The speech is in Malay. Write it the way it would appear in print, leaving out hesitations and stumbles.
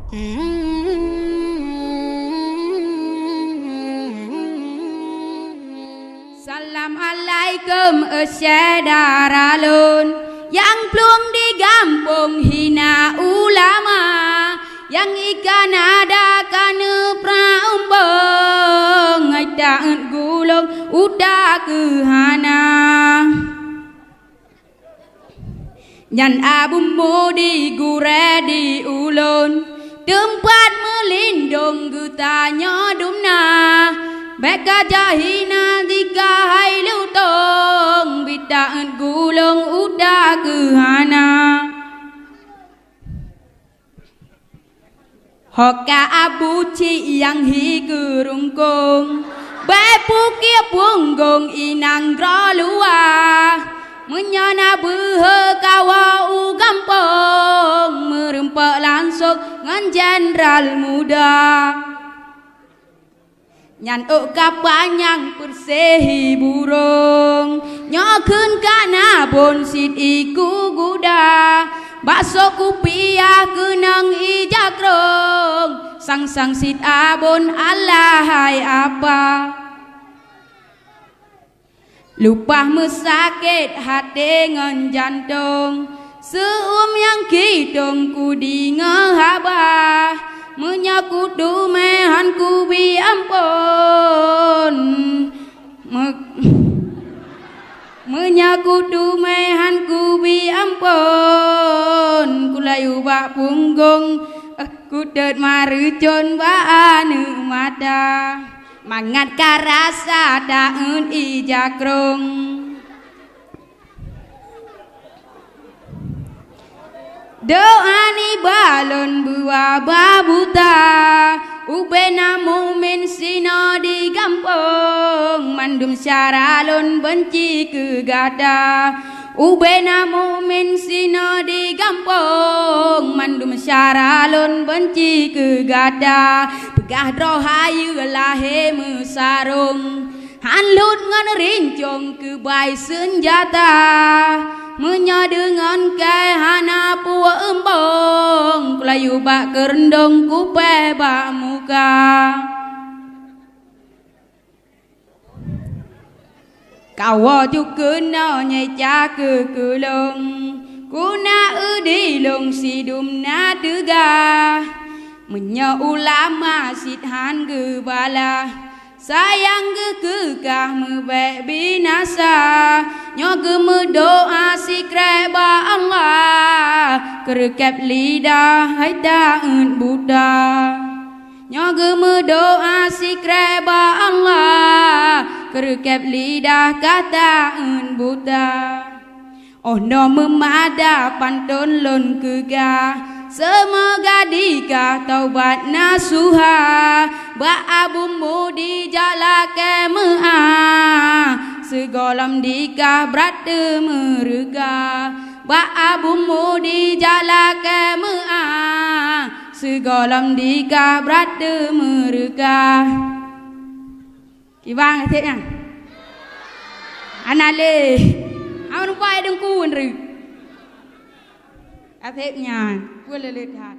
Assalamualaikum saudara-lun yang plung di kampung hina ulama, yang ikan ada kana praumbang ngaitaan gulung udah kehana nyan abu mudi gure di ulun tempat melindung gutanya dumna beka jahina dikahai lutong bidaan gulung udah kehana hoka abu ci yang hi kerungkung bepu kia punggong inang grolua menyana behe kawa u gampong merempak langsung ngan jenderal muda nyan kapanyang persehi burung nyokun kana bon sit iku guda bakso kupiah kenang ijakrong sang sit abon alahai apa lupa mesakit hati ngan jantung seum yang kidung ku di ngehabah menyakut dumehan ku bi ampun menyakut dumehan ku bi ampun kulayu bak punggung kudet marucun ba anu mata mangat karasa daun ijakrong doa ni balon buah babuta ubena mumin sino di kampung mandum syaralun benci kegada ubena mumin sino di kampung mandum syaralun benci kegada pegah rohayu lahe mesarung hanlut ngan rincung kebai senjata menya dengan kehana puwa embong kulayu bak kerendong kupe bak muka kawa juga no nyai cake kelong kuna udilong sidum na dega menya ulama sidhan gebala sayang kekah mebek binasa nyoge mendoa si kreba Allah kerekep lidah hai daun Buddha nyoge mendoa si kreba Allah kerekep lidah kata un Buddha oh no memada pantun lon kegah semoga dikah taubat nasuha ba abu mudi jalake mea segolam dikah berat merega ba abu mudi jalake mea segolam dikah berat merega kibang thế nhá anale awan pai dengku nri thế nhá quên lên ha